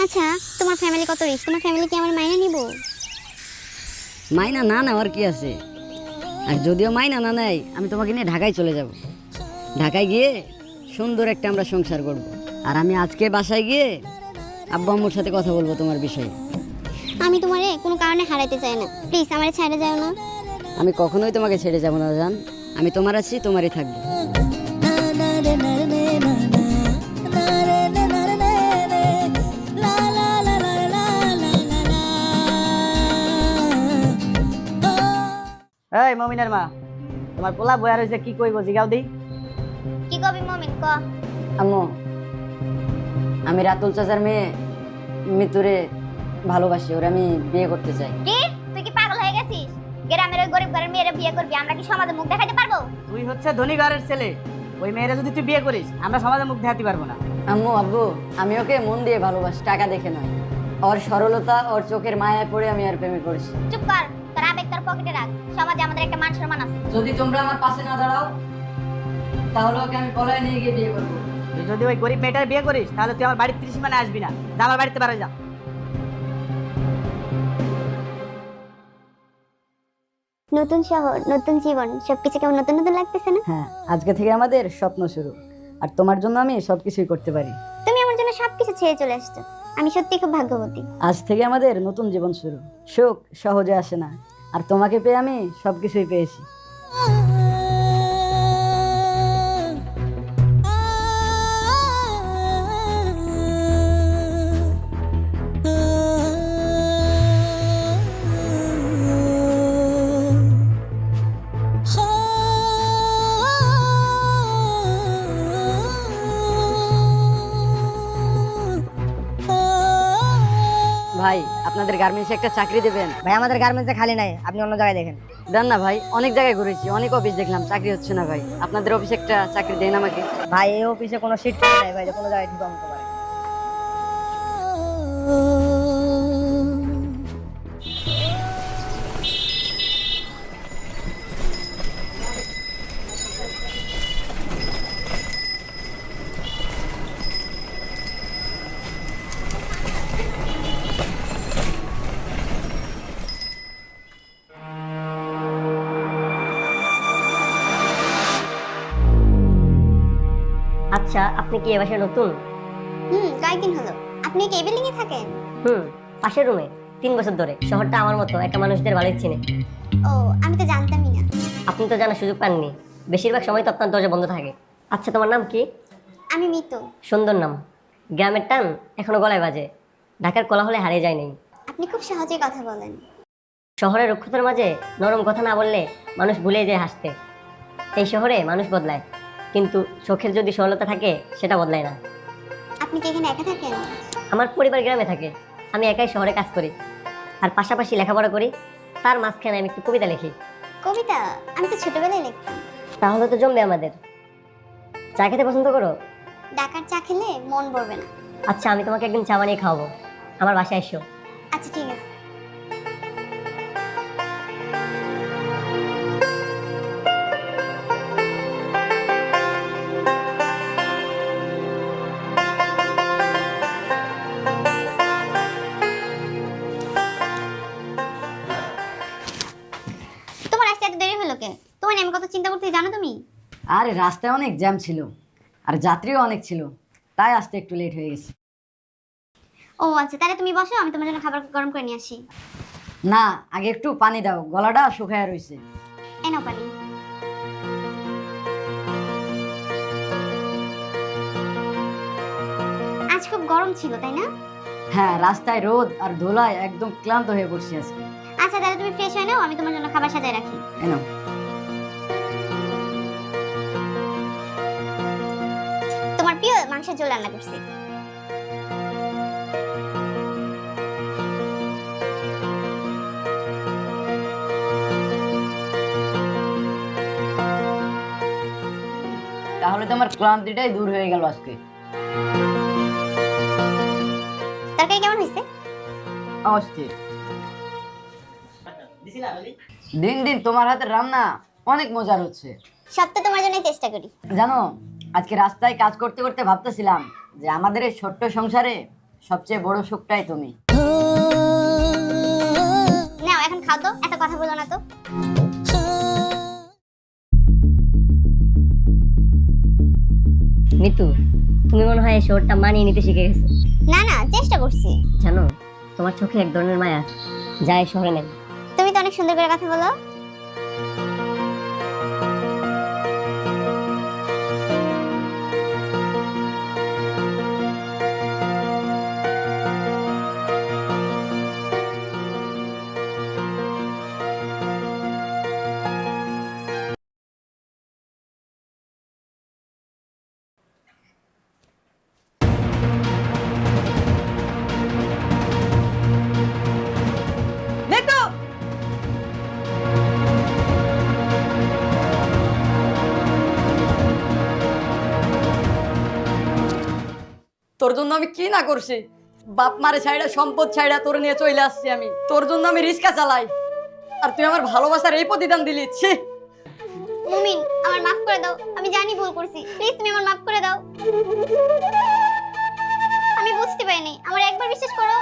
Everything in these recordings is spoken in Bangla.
আচ্ছা, তোমার ফ্যামিলি কত রিচ? তোমার ফ্যামিলি কি আমার মাইনে নিব? মাইনা না নেওয়ার কি আছে? আর যদিও মাইনা না নেয়, আমি তোমাকে নিয়ে ঢাকায় চলে যাব। ঢাকায় গিয়ে সুন্দর একটা আমরা সংসার করব। আর আমি আজকে বাসায় গিয়ে আব্বু আম্মুর সাথে কথা বলবো তোমার বিষয়ে। আমি তোমারে কোনো কারণে হারাইতে চাই না, প্লিজ আমারে ছেড়ে যাও না। আমি কখনোই তোমাকে ছেড়ে যাব না জান। আমি তোমার আছি, তোমারই থাকবো। এই মমিনের মা, তোমার পোলা বয়ার হয়েছে কি কইব জিগাও দেই। কি কবি মমিন ক? আম্মু, আমি রাতুল চাচার মেয়ে মিতুরে ভালোবাসি, ওরা আমি বিয়ে করতে চাই। কি? তুই কি পাগল হয়ে গেছিস? গ্রামের ওই গরিব ঘরের মেয়েরে বিয়ে করবি? আমরা কি সমাজে মুখ দেখাইতে পারবো? তুই হচ্ছে ধনী ঘরের ছেলে, ওই মেয়েরা যদি তুই বিয়ে করিস আমরা সমাজে মুখ দেখাতে পারবো না। আম্মু আব্বু, আমি ওকে মন দিয়ে ভালোবাসি, টাকা দেখে নয়। ওর সরলতা, ওর চোখের মায়ায় পড়ে আমি আর প্রেমে পড়েছি। চুপ কর, তোর আবেগ তোর পকেটে রাখ। সমাজে আমাদের একটা মান সম্মান আছে। যদি তোমরা আমার পাশে না দাঁড়াও তাহলে ওকে আমি পলায় নিয়ে গিয়ে বিয়ে করবো। তুই যদি ওই গরিব মেয়েটার বিয়ে করিস তাহলে তুই আমার বাড়ির ত্রিসীমানায় আসবি না। যা আমার বাড়িতে বাড়ি যা। নতুন শহর, নতুন জীবন, সবকিছু কেমন নতুন নতুন লাগতেছে না? হ্যাঁ, আজকে থেকে আমাদের স্বপ্ন শুরু। আর তোমার জন্য আমি সবকিছুই করতে পারি। তুমি আমার জন্য সবকিছু ছেড়ে চলে আসছো। আমি সত্যি খুব ভাগ্যবতী। আজ থেকে আমাদের নতুন জীবন শুরু। সুখ সহজে আসে না, আর তোমাকে পেয়ে আমি সবকিছুই পেয়েছি। ভাই, আপনাদের গার্মেন্টসে একটা চাকরি দেবেন? ভাই আমাদের গার্মেন্টসে খালি নাই, আপনি অন্য জায়গায় দেখেন। দেন না ভাই, অনেক জায়গায় ঘুরেছি, অনেক অফিস দেখলাম, চাকরি হচ্ছে না ভাই। আপনাদের অফিসে একটা চাকরি দেন আমাকে। ভাই এই অফিসে কোনো সিট নাই ভাই, যে কোনো জায়গায় ঢুকা মতো পারে। আচ্ছা, আপনি কি এ বাসায় নতুন? কয়েকদিন হলো। আপনি কি এই বিল্ডিং এ থাকেন? পাশের রুমে 3 বছর ধরে। শহরটা আমার মতো একটা মানুষদের ভালোই চিনে। ও, আমি তো জানতামই না। আপনি তো জানার সুযোগ পাননি, বেশিরভাগ সময় তো আপনার দরজা বন্ধ থাকে। আচ্ছা, তোমার নাম কি? আমি মিতু। সুন্দর নাম। গ্রামের টান এখনো গলায় বাজে, ঢাকার কোলাহলে হারিয়ে যায় নাই। আপনি খুব সহজেই কথা বলেন। শহরের রুক্ষতার মাঝে নরম কথা না বললে মানুষ ভুলে যায় হাসতে। এই শহরে মানুষ বদলায়, কিন্তু চোখের যদি সরলতা থাকে সেটা বদলায় না। আপনি কি এখানে একা থাকেন? আমার পরিবার গ্রামে থাকে, আমি একাই শহরে কাজ করি আর পাশাপাশি লেখাপড়া করি। তার মাঝখানে আমি একটু কবিতা লিখি। কবিতা? আমি তো ছোটবেলায় লিখতাম। তাহলে তো জমবে আমাদের। চা খেতে পছন্দ করো? ডাকার চা খেলে মন ভরবে না। আচ্ছা, আমি তোমাকে একদিন চা বানিয়ে খাওয়াবো, আমার বাসায় এসো। আচ্ছা ঠিক আছে। তোমার আসতে এত দেরি হলো কে? তোমার নিয়ে আমি কত চিন্তা করতে জানো তুমি? আরে রাস্তায় অনেক জ্যাম ছিল, আর যাত্রীও অনেক ছিল, তাই আসতে একটু লেট হয়ে গেছে। ও আচ্ছা, তাহলে তুমি বসো, আমি তোমার জন্য খাবার গরম করে নিয়ে আসি। না, আগে একটু পানি দাও, গলাটা শুকায় রয়েছে। এই নাও পানি। আজ খুব গরম ছিল তাই না? হ্যাঁ, রাস্তায় রোদ আর ধুলায় একদম ক্লান্ত হয়ে পড়ছি আজকে। আচ্ছা তাহলে তুমি ফ্রেশ হয়ে নাও, আমি তোমার জন্য খাবার সাজায় রাখি। এনো। তোমার প্রিয় মাংসের ঝোল রান্না করছি। তাহলে তো আমার ক্লান্তিটাই দূর হয়ে গেল আজকে। তরকারি কেমন হয়েছে? অস্থির। দিন দিন তোমার হাতের রান্না অনেক মজার হচ্ছে। সব তো তোমার জন্যই চেষ্টা করি। জানো, আজকে রাস্তায় কাজ করতে করতে ভাবতেছিলাম যে আমাদের এই ছোট্ট সংসারে সবচেয়ে বড় সুখটাই তুমি। নাও এখন খাও তো, এত কথা বলো না তো। মিতু, তুমি মনে হয় এই শহরটা মানিয়ে নিতে শিখে গেছো। না না, চেষ্টা করছি। জানো, তোমার চোখে এক ধরনের মায়া আছে, যা এই শহরে নেই। তুমি তো অনেক সুন্দর করে কথা বলো। মিতু, তোর জন্য আমি কি না করছি। বাপ মারে ছাইড়া, সম্পদ ছাইড়া তোর নিয়ে চলে আসছি আমি। তোর জন্য আমি রিক্সা চালাই, আর তুই আমার ভালোবাসার এই প্রতিদান দিলি। ছি! মুমিন, আমার মাফ করে দাও, আমি জানি ভুল করছি, প্লিজ তুমি আমার মাফ করে দাও। আমি বুঝতে পারিনি, আমার একবার বিশ্বাস করো।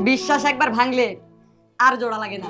বিশ্বাস একবার ভাঙলে আর জোড়া লাগে না।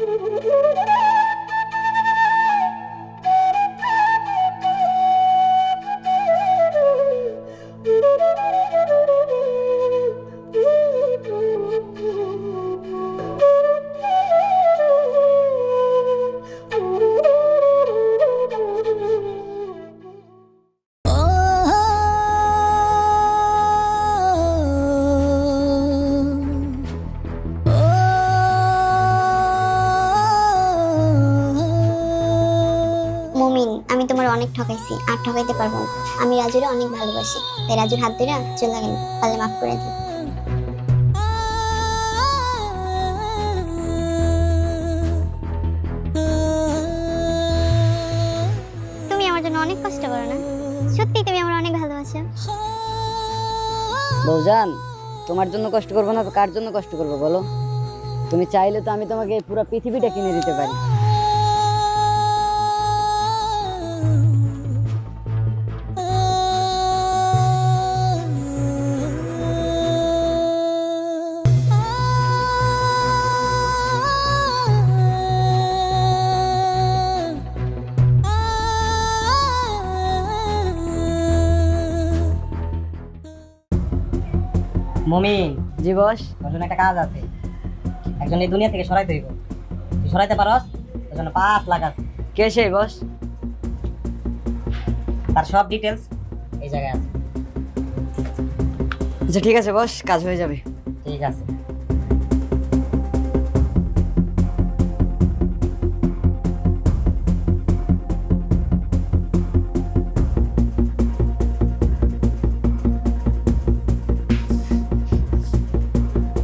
মুমিন, আমি তোমার অনেক ঠকাইছি, আর ঠকাইতে পারবো না। আমি রাজুরে অনেক ভালোবাসি, তাই রাজুর হাত ধরে চলে গেল, পারলে মাফ করে দিই। তুমি আমার জন্য অনেক কষ্ট করো না? সত্যি তুমি আমার অনেক ভালোবাসো। বৌজান, তোমার জন্য কষ্ট করবো না তো কার জন্য কষ্ট করবো বলো? তুমি চাইলে তো আমি তোমাকে এই পুরো পৃথিবীটা কিনে দিতে পারি। মমিন, জি বস। তোর জন্য একটা কাজ আছে। একজন এই দুনিয়া থেকে সরাইতে হইব। তুই সরাইতে পারস? তোর জন্য 5 লাখ আছে। কে সেই বস? তার সব ডিটেলস এই জায়গায় আছে। আচ্ছা ঠিক আছে বস, কাজ হয়ে যাবে। ঠিক আছে।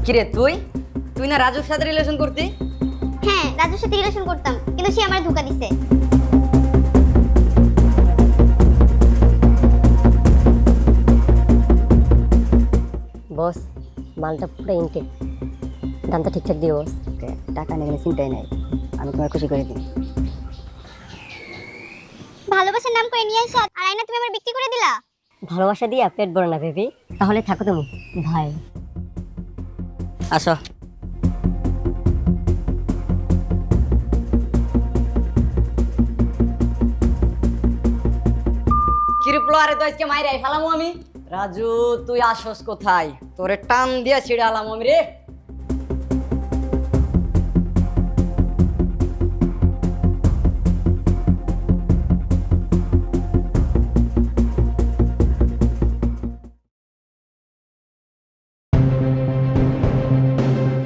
কিরে তুই তুই না রাজুর সাথে রিলেশন করতি? হ্যাঁ, রাজুর সাথে রিলেশন করতাম, কিন্তু সে আমার ধোঁকা দিছে। বস, মালটা পুরো ইনটেক, দামটা ঠিকঠাক দিও বস। ওকে, টাকা নিয়ে গেলে চিন্তাই নাই, আমি তোমার খুশি করে দিই। ভালোবাসার নাম করে নিয়ে আসা, আর আয়না তুমি আমার বিক্রি করে দিলা। ভালোবাসা দিয়া পেট ভরে না বেবি, তাহলে থাকো তুমি ভাই। আসো। কিরুপলো, আরে তো আজকে মাইরে ফেলামু আমি। রাজু, তুই আসস কোথায়? তোরে টান দিয়া ছিড়ে আলাম আমি রে।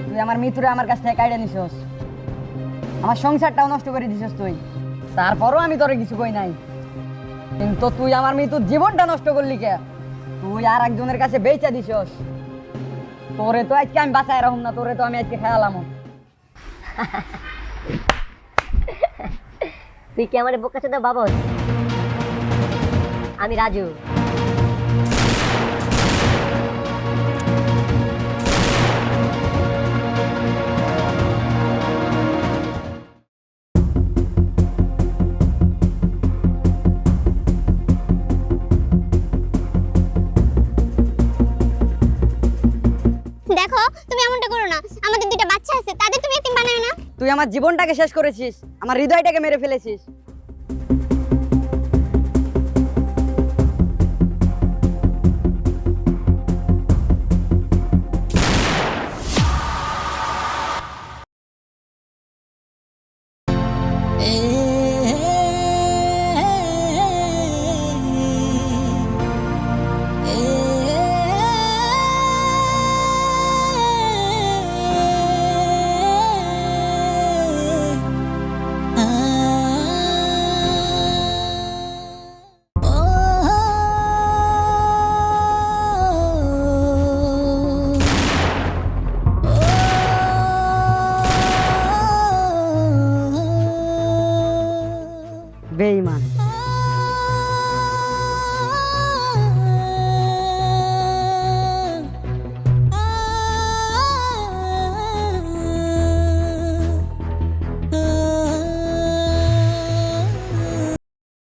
তুই আমার মিতুরে আমার কাছ থেকে কাইড়ে নিছস, আমার সংসারটাও নষ্ট করে দিছস তুই। তারপরও আমি তোরে কিছু কই নাই, কিন্তু তুই আমার মিতুর জীবনটা নষ্ট করলি কে? তুই আর একজনের কাছে বেচা দিছস। তোরে তো আজকে আমি বাঁচায় রাখুম না, তোরে তো আমি আজকে খেয়ালাম। তুই কি আমার বোকা চোদা বাবদ? আমি রাজু। তুই আমার জীবনটাকে শেষ করেছিস, আমার হৃদয়টাকে মেরে ফেলেছিস। বেঈমান।